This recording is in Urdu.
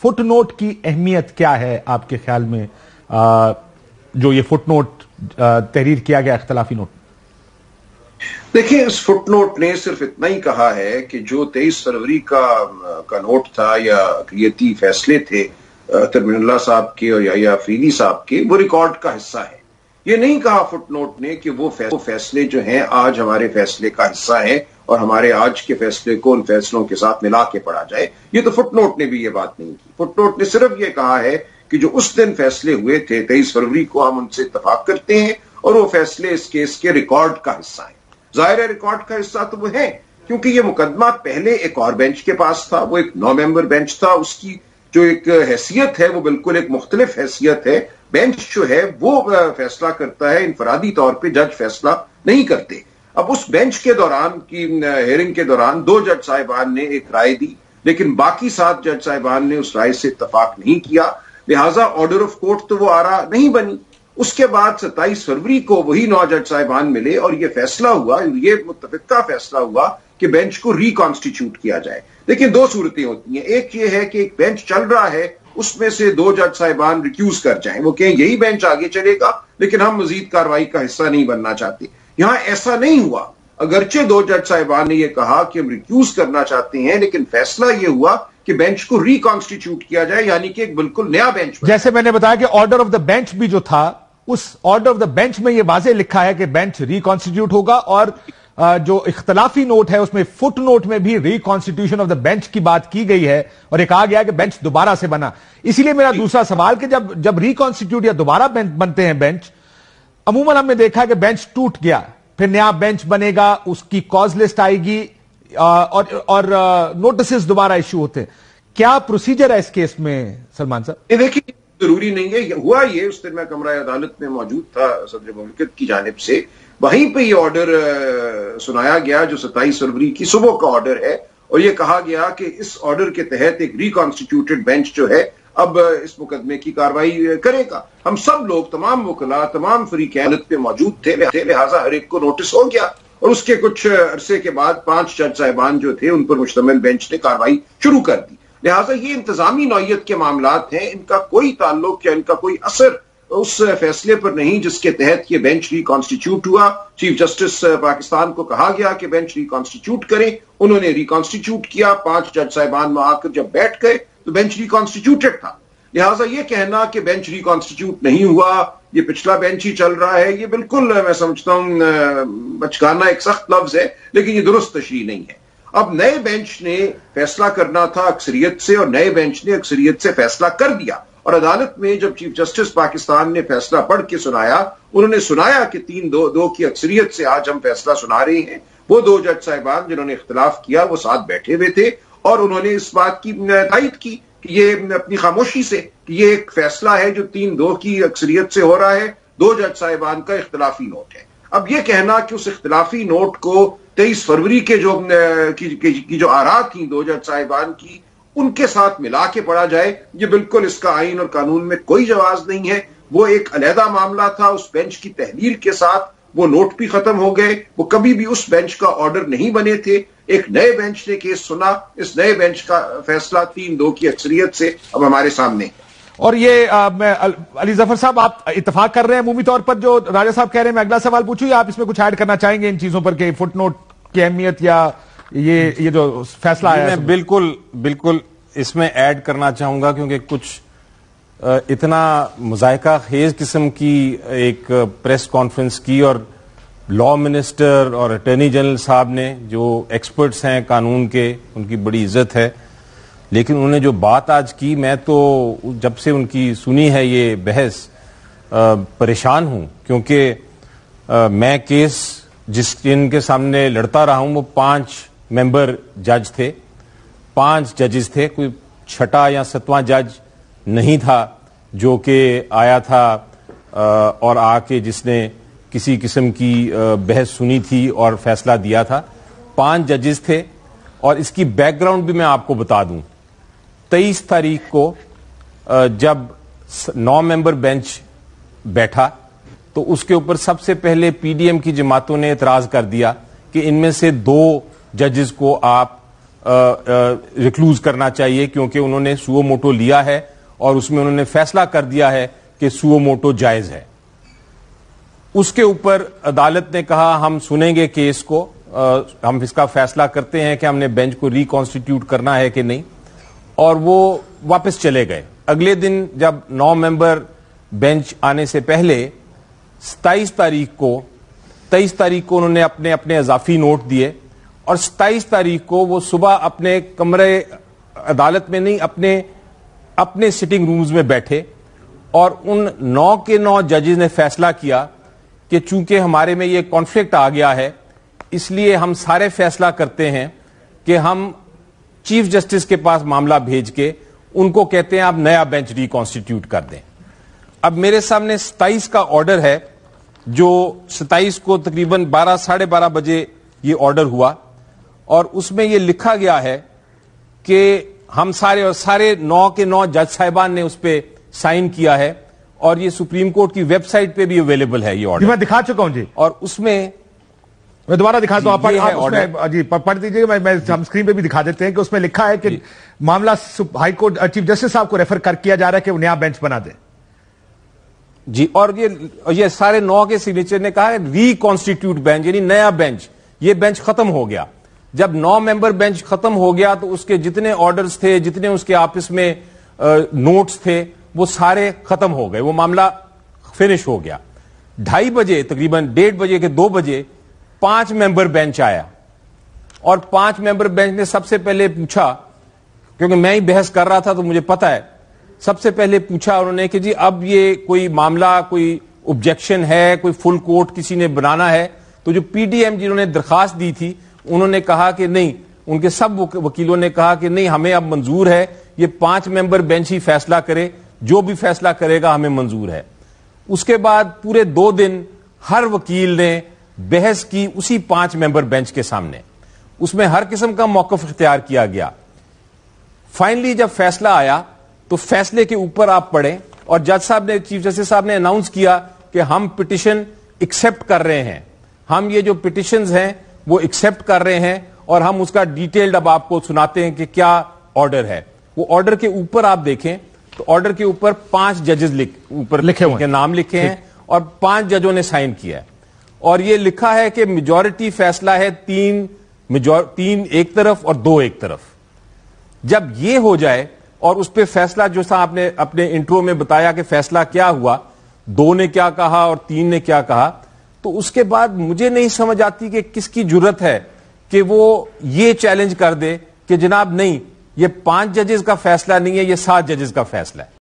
فٹ نوٹ کی اہمیت کیا ہے آپ کے خیال میں؟ جو یہ فٹ نوٹ تحریر کیا گیا اختلافی نوٹ؟ دیکھیں، اس فٹ نوٹ نے صرف اتنا ہی کہا ہے کہ جو 23 فروری کا نوٹ تھا یا اقلیتی فیصلے تھے ترمین اللہ صاحب کے اور یحییٰ افریدی صاحب کے، وہ ریکارڈ کا حصہ ہے. یہ نہیں کہا فٹ نوٹ نے کہ وہ فیصلے جو ہیں آج ہمارے فیصلے کا حصہ ہیں اور ہمارے آج کے فیصلے کو ان فیصلوں کے ساتھ ملا کے پڑھا جائے. یہ تو فٹ نوٹ نے بھی یہ بات نہیں کی. فٹ نوٹ نے صرف یہ کہا ہے کہ جو اس دن فیصلے ہوئے تھے 23 فروری کو، ہم ان سے اتفاق کرتے ہیں اور وہ فیصلے اس کیس کے ریکارڈ کا حصہ ہیں. ظاہر ہے ریکارڈ کا حصہ تو وہ ہے، کیونکہ یہ مقدمہ پہلے ایک اور بینچ کے پاس تھا، وہ ایک 9 ممبر بینچ تھا. اس کی جو ایک حیثیت ہے وہ بالکل ایک مختلف حیثیت ہے. بینچ جو ہے وہ فیصلہ کرتا ہے، انفرادی طور پہ جج فیصلہ نہیں کرتے. اب اس بینچ کے دوران کی ہیئرنگ کے دوران 2 جج صاحبان نے ایک رائے دی، لیکن باقی 7 جج صاحبان نے اس رائے سے اتفاق نہیں کیا، لہٰذا آرڈر آف کورٹ تو وہ آرا نہیں بنی. اس کے بعد 27 فروری کو وہی 9 جج صاحبان ملے اور یہ فیصلہ ہوا، یہ متفقہ فیصلہ ہوا کہ بینچ کو ریکانسٹیٹیوٹ کیا جائے. لیکن 2 صورتیں ہوتی ہیں. ایک یہ ہے کہ ایک بینچ چل رہا ہے، اس میں سے 2 جج صاحبان ریکیوز کر جائیں، وہ کہیں یہی بینچ آگے چلے گا لیکن ہم مزید کارروائی کا حصہ نہیں بننا چاہتے. یہاں ایسا نہیں ہوا. اگرچہ 2 جج صاحبان نے یہ کہا کہ ہم ریکیوز کرنا چاہتے ہیں، لیکن فیصلہ یہ ہوا کہ بینچ کو ریکانسٹیٹیوٹ کیا جائے، یعنی کہ ایک بالکل نیا بینچ. جیسے میں نے بتایا کہ آرڈر آف دا بینچ بھی جو تھا، اس آرڈر آف دا بینچ میں یہ واضح لکھا ہے کہ بینچ ریکانسٹیٹیوٹ ہوگا، اور جو اختلافی نوٹ ہے اس میں فٹ نوٹ میں بھی ریکانسٹیٹیوشن آف دا بینچ کی بات کی گئی ہے اور یہ کہا گیا کہ بینچ دوبارہ سے بنا. اسی لیے میرا دوسرا سوال کہ جب ریکانسٹیٹیوٹ یا دوبارہ بنتے ہیں بینچ، عموماً ہم نے دیکھا کہ بینچ ٹوٹ گیا، پھر نیا بینچ بنے گا، اس کی کاز لسٹ آئے گی اور نوٹسز دوبارہ ایشو ہوتے ہیں. کیا پروسیجر ہے اس کیس میں سلمان صاحب؟ دیکھیے، ضروری نہیں ہے. ہوا یہ اس دن میں کمرہ عدالت میں موجود تھا صدر مملکت کی جانب سے، وہیں پہ یہ آرڈر سنایا گیا جو 27 فروری کی صبح کا آرڈر ہے، اور یہ کہا گیا کہ اس آرڈر کے تحت ایک ریکانسٹیٹیوٹڈ بینچ جو ہے اب اس مقدمے کی کارروائی کرے گا. ہم سب لوگ، تمام وکلاء، تمام فریقین عدالت پہ موجود تھے، لہٰذا ہر ایک کو نوٹس ہو گیا، اور اس کے کچھ عرصے کے بعد 5 جج صاحبان جو تھے ان پر مشتمل بینچ نے کارروائی شروع کر دی. لہٰذا یہ انتظامی نوعیت کے معاملات ہیں، ان کا کوئی تعلق یا ان کا کوئی اثر اس فیصلے پر نہیں جس کے تحت یہ بینچ ریکانسٹیٹیوٹ ہوا. چیف جسٹس پاکستان کو کہا گیا کہ بینچ ریکانسٹیٹیوٹ کریں، انہوں نے ریکانسٹیٹیوٹ کیا. 5 جج صاحبان وہاں آ کر جب بیٹھ گئے تو بینچ ریکانسٹیٹیوٹڈ تھا. لہٰذا یہ کہنا کہ بینچ ریکانسٹیٹیوٹ نہیں ہوا، یہ پچھلا بینچ ہی چل رہا ہے، یہ بالکل میں سمجھتا ہوں بچگانا ایک سخت لفظ ہے، لیکن یہ درست تشریح نہیں ہے. اب نئے بینچ نے فیصلہ کرنا تھا اکثریت سے، اور نئے بینچ نے اکثریت سے فیصلہ کر دیا. اور عدالت میں جب چیف جسٹس پاکستان نے فیصلہ پڑھ کے سنایا، انہوں نے سنایا کہ 3-2 کی اکثریت سے آج ہم فیصلہ سنا رہے ہیں. وہ 2 جج صاحبان جنہوں نے اختلاف کیا وہ ساتھ بیٹھے ہوئے تھے، اور انہوں نے اس بات کی تائید کی کہ یہ اپنی خاموشی سے کہ یہ ایک فیصلہ ہے جو 3-2 کی اکثریت سے ہو رہا ہے، 2 جج صاحبان کا اختلافی نوٹ ہے. اب یہ کہنا کہ اس اختلافی نوٹ کو 23 فروری کے جو آراء تھیں 2 جج صاحبان کی، ان کے ساتھ ملا کے پڑھا جائے، یہ بالکل اس کا آئین اور قانون میں کوئی جواز نہیں ہے. وہ ایک علیحدہ معاملہ تھا. اس بینچ کی تحلیل کے ساتھ وہ نوٹ بھی ختم ہو گئے، وہ کبھی بھی اس بینچ کا آرڈر نہیں بنے تھے. ایک نئے بینچ نے کیس سنا، اس نئے بینچ کا فیصلہ 3-2 کی اکثریت سے اب ہمارے سامنے. اور یہ علی ظفر صاحب، آپ اتفاق کر رہے ہیں عمومی طور پر جو راجہ صاحب کہہ رہے ہیں؟ میں اگلا سوال پوچھوں یا آپ اس میں کچھ ایڈ کرنا چاہیں گے ان چیزوں پر کہ فٹ نوٹ کی اہمیت یا یہ جو فیصلہ آیا؟ میں بالکل اس میں ایڈ کرنا چاہوں گا، کیونکہ کچھ اتنا مذائقہ خیز قسم کی ایک پریس کانفرنس کی، اور لا منسٹر اور اٹارنی جنرل صاحب نے جو ایکسپرٹس ہیں قانون کے، ان کی بڑی عزت ہے، لیکن انہوں نے جو بات آج کی، میں تو جب سے ان کی سنی ہے یہ بحث پریشان ہوں. کیونکہ میں کیس جن کے سامنے لڑتا رہا ہوں وہ 5 ممبر جج تھے، 5 ججز تھے، کوئی 6واں یا 7واں جج نہیں تھا جو کہ آیا تھا اور آ کے جس نے کسی قسم کی بحث سنی تھی اور فیصلہ دیا تھا. 5 ججز تھے. اور اس کی بیک گراؤنڈ بھی میں آپ کو بتا دوں. 23 تاریخ کو جب 9 ممبر بینچ بیٹھا تو اس کے اوپر سب سے پہلے پی ڈی ایم کی جماعتوں نے اعتراض کر دیا کہ ان میں سے 2 ججز کو آپ ریکلوز کرنا چاہیے کیونکہ انہوں نے سو موٹو لیا ہے اور اس میں انہوں نے فیصلہ کر دیا ہے کہ سو موٹو جائز ہے. اس کے اوپر عدالت نے کہا ہم سنیں گے کیس کو, ہم اس کا فیصلہ کرتے ہیں کہ ہم نے بینچ کو ریکانسٹیٹیوٹ کرنا ہے کہ نہیں, اور وہ واپس چلے گئے. اگلے دن جب 9 ممبر بینچ آنے سے پہلے 23 تاریخ کو انہوں نے اپنے اضافی نوٹ دیے, اور 27 تاریخ کو وہ صبح اپنے کمرے عدالت میں نہیں اپنے سٹنگ رومز میں بیٹھے, اور ان 9 کے 9 ججز نے فیصلہ کیا کہ چونکہ ہمارے میں یہ کانفلکٹ آ گیا ہے اس لیے ہم سارے فیصلہ کرتے ہیں کہ ہم چیف جسٹس کے پاس معاملہ بھیج کے ان کو کہتے ہیں آپ نیا بینچ ریکانسٹیٹیوٹ کر دیں. اب میرے سامنے 27 کا آرڈر ہے, جو 27 کو تقریباً 12-12:30 بجے یہ آرڈر ہوا, اور اس میں یہ لکھا گیا ہے کہ ہم سارے 9 کے 9 جج صاحبان نے اس پہ سائن کیا ہے, اور یہ سپریم کورٹ کی ویب سائٹ پہ بھی اویلیبل ہے یہ آرڈر. میں دکھا چکا ہوں جی, اور اس میں دوبارہ دکھاتا ہوں, جی پڑھ دیجیے, ہم اسکرین پہ بھی دکھا دیتے ہیں کہ اس میں لکھا ہے کہ معاملہ ہائی کورٹ چیف جسٹس صاحب کو ریفر کیا جا رہا ہے کہ وہ نیا بینچ بنا دیں. جی, اور یہ سارے 9 کے سگنیچر نے کہا ہے ریکانسٹیٹیوٹ بینچ, یعنی نیا بینچ. یہ بینچ ختم ہو گیا. جب 9 ممبر بینچ ختم ہو گیا تو اس کے جتنے آرڈرز تھے, جتنے اس کے آپس میں نوٹس تھے, وہ سارے ختم ہو گئے, وہ معاملہ فنش ہو گیا. 2:30 بجے تقریباً 1:30 بجے کے 2 بجے 5 ممبر بینچ آیا, اور 5 ممبر بینچ نے سب سے پہلے پوچھا, کیونکہ میں ہی بحث کر رہا تھا تو مجھے پتا ہے, سب سے پہلے پوچھا انہوں نے کہ جی اب یہ کوئی معاملہ, کوئی آبجیکشن ہے, کوئی فل کورٹ کسی نے بنانا ہے. تو جو پی ڈی ایم جنہوں نے درخواست دی تھی انہوں نے کہا کہ نہیں, ان کے سب وکیلوں نے کہا کہ نہیں, ہمیں اب منظور ہے, یہ 5 ممبر بینچ ہی فیصلہ کرے, جو بھی فیصلہ کرے گا ہمیں منظور ہے. اس کے بعد پورے 2 دن ہر وکیل نے بحث کی اسی 5 ممبر بینچ کے سامنے, اس میں ہر قسم کا موقف اختیار کیا گیا. فائنلی جب فیصلہ آیا تو فیصلے کے اوپر آپ پڑھیں, اور جج صاحب نے, چیف جسٹس صاحب نے اناؤنس کیا کہ ہم پٹیشن ایکسپٹ کر رہے ہیں, ہم یہ جو پٹیشنز ہیں وہ ایکسپٹ کر رہے ہیں, اور ہم اس کا ڈیٹیلڈ اب آپ کو سناتے ہیں کہ کیا آرڈر ہے. وہ آرڈر کے اوپر آپ دیکھیں تو آرڈر کے اوپر 5 ججز اوپر لکھے ہوئے نام لکھے ہیں, اور 5 ججوں نے سائن کیا ہے, اور یہ لکھا ہے کہ میجورٹی فیصلہ ہے 3 ایک طرف اور 2 ایک طرف. جب یہ ہو جائے اور اس پہ فیصلہ, جو سا آپ نے اپنے انٹرو میں بتایا کہ فیصلہ کیا ہوا, 2 نے کیا کہا اور 3 نے کیا کہا, تو اس کے بعد مجھے نہیں سمجھ آتی کہ کس کی جرت ہے کہ وہ یہ چیلنج کر دے کہ جناب نہیں, یہ 5 ججز کا فیصلہ نہیں ہے, یہ 7 ججز کا فیصلہ ہے.